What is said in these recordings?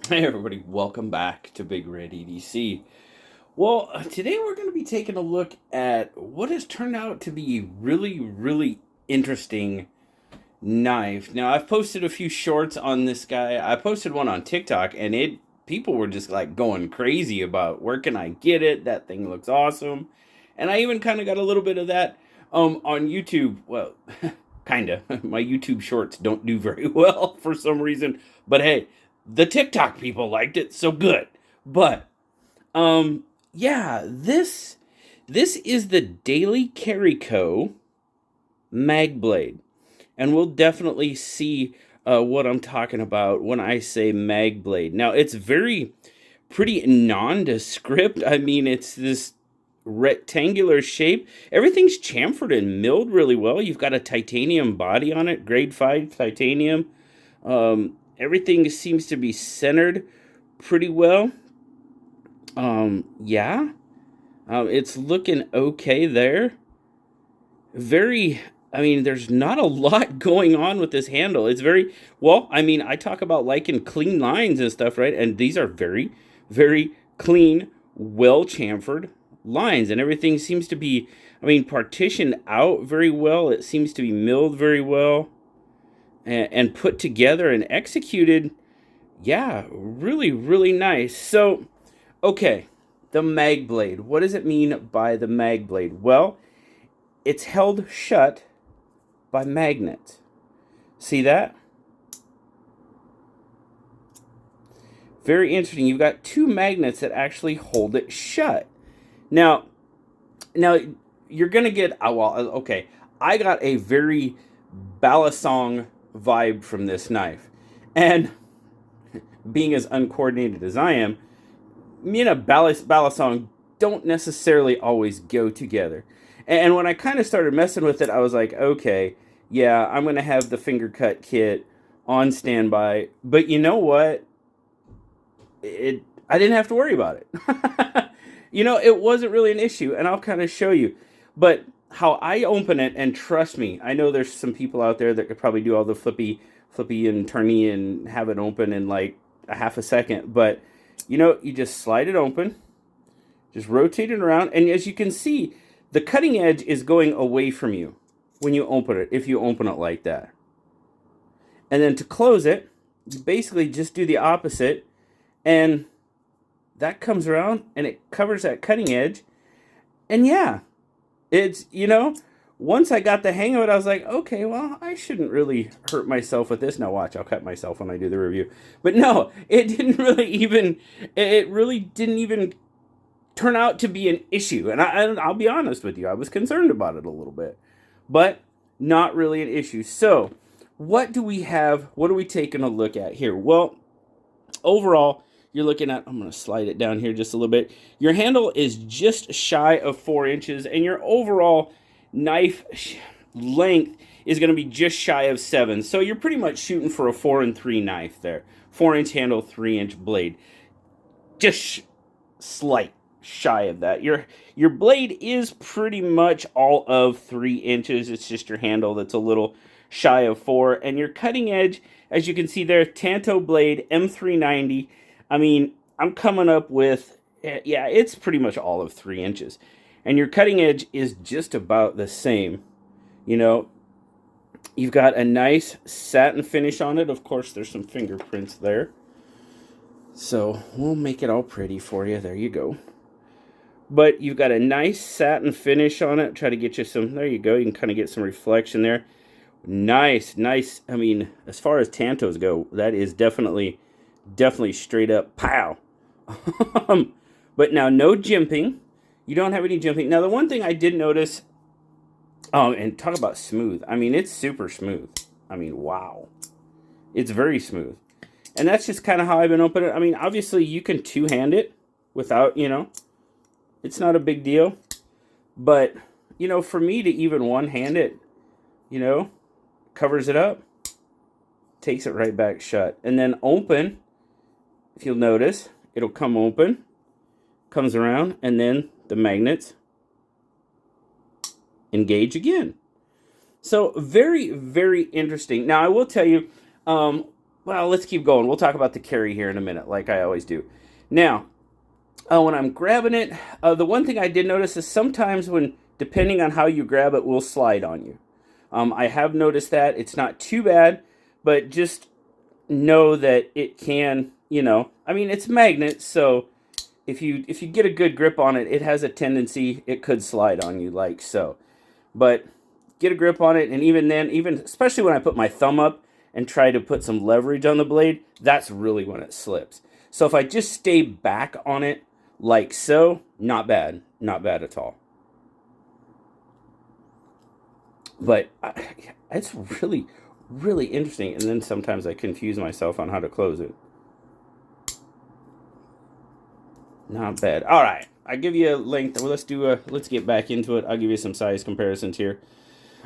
Hey everybody, welcome back to BigRedEDC. Well, today we're going to be taking a look at what has turned out to be really interesting knife. Now, I've posted a few shorts on this guy. I posted one on TikTok and people were just like going crazy about where can I get it? That thing looks awesome. And I even kind of got a little bit of that on YouTube. Well, kind of. My YouTube shorts don't do very well for some reason, but hey, the TikTok people liked it, so good. But yeah, this is the DailyCarryCo MagBlade. And we'll definitely see what I'm talking about when I say MagBlade. Now, it's pretty nondescript. I mean, it's this rectangular shape. Everything's chamfered and milled really well. You've got a titanium body on it, grade 5 titanium. Everything seems to be centered pretty well. Yeah. It's looking okay there. I mean, there's not a lot going on with this handle. It's well, I mean, I talk about liking clean lines and stuff, right? And these are very clean, well chamfered lines. And everything seems to be, I mean, partitioned out very well. It seems to be milled very well and put together and executed. Yeah, really nice. So, okay, the MagBlade. What does it mean by the MagBlade? Well, it's held shut by magnets. See that? Very interesting. You've got two magnets that actually hold it shut. Now you're gonna get okay. I got a very Balisong vibe from this knife, and being as uncoordinated as I am, me and a Balisong don't necessarily always go together. And when I kind of started messing with it, I was like, okay, yeah, I'm going to have the finger cut kit on standby. But you know what? I didn't have to worry about it. It wasn't really an issue, and I'll kind of show you. But how I open it, and trust me, I know there's some people out there that could probably do all the flippy and turny and have it open in like a half a second. But, you just slide it open, just rotate it around, and as you can see, the cutting edge is going away from you when you open it, if you open it like that. And then to close it, you basically just do the opposite, and that comes around and it covers that cutting edge. And yeah, it's, once I got the hang of it, I was like, okay, well, I shouldn't really hurt myself with this. Now watch, I'll cut myself when I do the review. But no, it really didn't even turn out to be an issue. And I'll be honest with you, I was concerned about it a little bit, but not really an issue. So what do we have? What are we taking a look at here? Well, overall, you're looking at, I'm going to slide it down here just a little bit. Your handle is just shy of 4 inches, and your overall knife length is going to be just shy of 7. So you're pretty much shooting for a 4 and 3 knife there. 4-inch handle, 3-inch blade. Just slight shy of that. Your blade is pretty much all of 3 inches. It's just your handle that's a little shy of 4. And your cutting edge, as you can see there, Tanto blade M390. I mean, I'm coming up with, yeah, it's pretty much all of 3 inches. And your cutting edge is just about the same. You've got a nice satin finish on it. Of course, there's some fingerprints there. So we'll make it all pretty for you. There you go. But you've got a nice satin finish on it. Try to get you some, there you go. You can kind of get some reflection there. Nice. I mean, as far as Tantos go, that is definitely straight up pow. But now, no jimping. You don't have any jimping. Now, the one thing I did notice, and talk about smooth. I mean, it's super smooth. I mean, wow. It's very smooth. And that's just kind of how I've been opening it. I mean, obviously, you can two-hand it without, it's not a big deal. But, for me to even one-hand it, covers it up, takes it right back shut. And then open, if you'll notice, it'll come open, comes around, and then the magnets engage again. So very interesting. Now, I will tell you, well, let's keep going. We'll talk about the carry here in a minute, like I always do. Now, when I'm grabbing it, the one thing I did notice is sometimes when, depending on how you grab it, will slide on you. I have noticed that. It's not too bad, but just know that it can, you know, I mean, it's magnet, so if you get a good grip on it, it has a tendency, it could slide on you like so. But get a grip on it, and even then, even especially when I put my thumb up and try to put some leverage on the blade, that's really when it slips. So if I just stay back on it like so, not bad. Not bad at all. But it's really, really interesting. And then sometimes I confuse myself on how to close it. Not bad. All right. I give you a length. Well, let's get back into it. I'll give you some size comparisons here.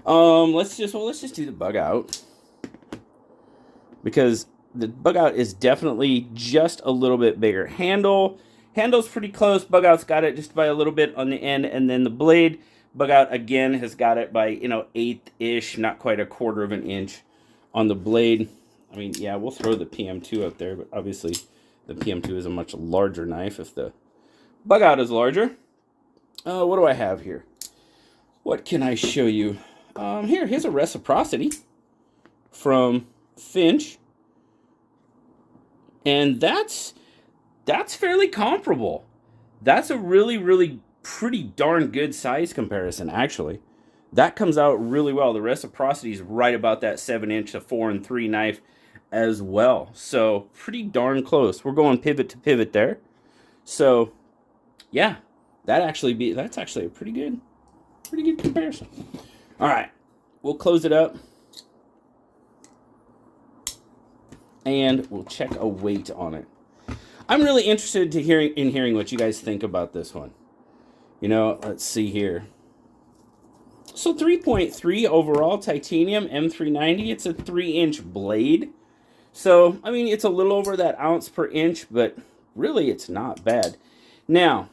Let's just do the bug out, because the bug out is definitely just a little bit bigger. Handle's pretty close. Bug out's got it just by a little bit on the end, and then the blade, bug out again has got it by, you know, 1/8-ish, not quite 1/4 of an inch on the blade. I mean, yeah, we'll throw the PM2 up there, but obviously the PM2 is a much larger knife if the bug out is larger. What do I have here? What can I show you? Here's a reciprocity from Finch, and that's fairly comparable. That's a really, really pretty darn good size comparison, actually. That comes out really well. The reciprocity is right about that 7-inch, a 4 and 3 knife as well. So pretty darn close. We're going pivot to pivot there. So yeah, that's actually a pretty good comparison. All right, we'll close it up and we'll check a weight on it. I'm really interested in hearing what you guys think about this one. You know, let's see here. So 3.3 overall titanium M390. It's a 3-inch blade. So, I mean, it's a little over that ounce per inch, but really it's not bad. Now,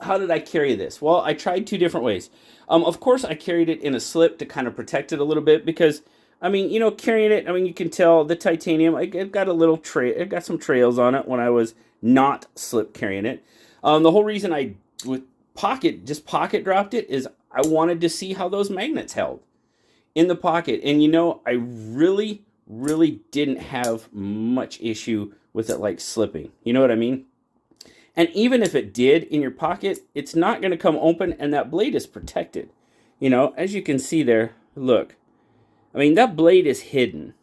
how did I carry this? Well, I tried 2 different ways. Of course, I carried it in a slip to kind of protect it a little bit because, I mean, you know, carrying it, I mean, you can tell the titanium, it got a little it got some trails on it when I was not slip carrying it. The whole reason I pocket dropped it is I wanted to see how those magnets held in the pocket. And, you know, I really, really didn't have much issue with it like slipping. You know what I mean? And even if it did in your pocket, it's not going to come open, and that blade is protected. You know, as you can see there, look. I mean, that blade is hidden.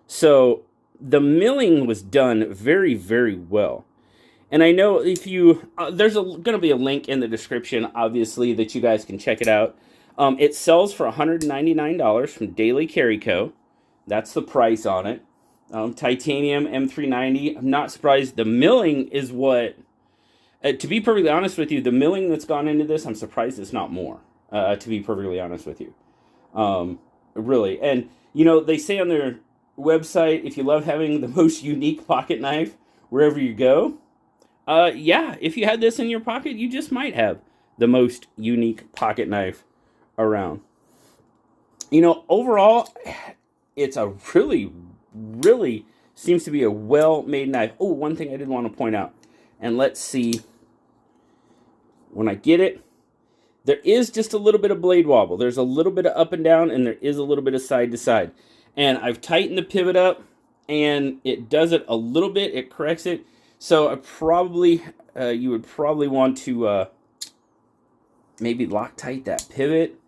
So the milling was done very, very well. And I know if you, there's going to be a link in the description, obviously, that you guys can check it out. It sells for $199 from DailyCarryCo. That's the price on it. Titanium M390. I'm not surprised. The milling is what, to be perfectly honest with you, the milling that's gone into this, I'm surprised it's not more, to be perfectly honest with you. Really. And, you know, they say on their website, if you love having the most unique pocket knife wherever you go, yeah, if you had this in your pocket, you just might have the most unique pocket knife around. You know, overall, it's a really, really seems to be a well-made knife. Oh, one thing I did want to point out, and let's see, when I get it, there is just a little bit of blade wobble. There's a little bit of up and down, and there is a little bit of side to side. And I've tightened the pivot up, and it does it a little bit. It corrects it. So I probably, you would probably want to maybe Loctite that pivot.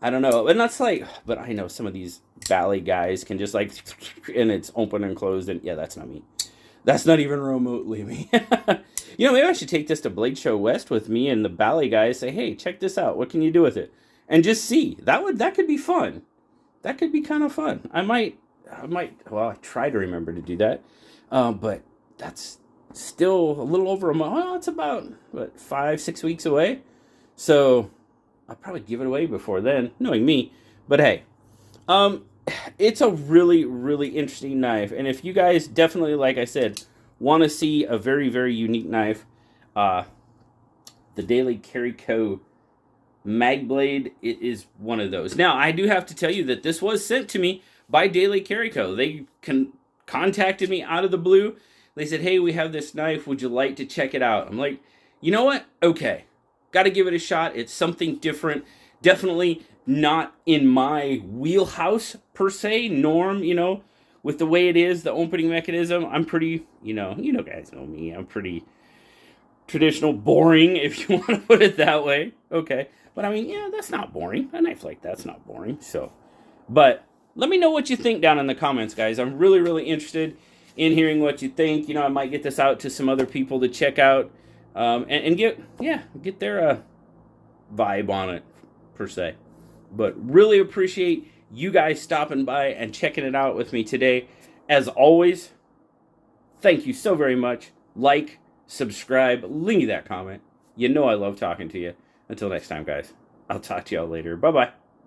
I don't know. And that's like, but I know some of these Bally guys can just like, and it's open and closed. And yeah, that's not me. That's not even remotely me. You know, maybe I should take this to Blade Show West with me and the Bally guys. Say, hey, check this out. What can you do with it? And just see. That could be fun. That could be kind of fun. I might. Well, I try to remember to do that. But that's still a little over a month. Well, it's about, what, 5-6 weeks away. So I'll probably give it away before then, knowing me. But hey, it's a really, really interesting knife. And if you guys definitely, like I said, want to see a very, very unique knife, the DailyCarryCo MagBlade, it is one of those. Now, I do have to tell you that this was sent to me by DailyCarryCo. They contacted me out of the blue. They said, hey, we have this knife. Would you like to check it out? I'm like, you know what? Okay. Got to give it a shot. It's something different. Definitely not in my wheelhouse, per se, norm, you know, with the way it is, the opening mechanism. I'm pretty, you know, guys know me. I'm pretty traditional, boring, if you want to put it that way. Okay. But I mean, yeah, that's not boring. A knife like that's not boring. So, but let me know what you think down in the comments, guys. I'm really, really interested in hearing what you think. You know, I might get this out to some other people to check out and get their vibe on it, per se. But really appreciate you guys stopping by and checking it out with me today. As always, thank you so very much. Like, subscribe, leave me that comment. You know I love talking to you. Until next time, guys, I'll talk to y'all later. Bye-bye.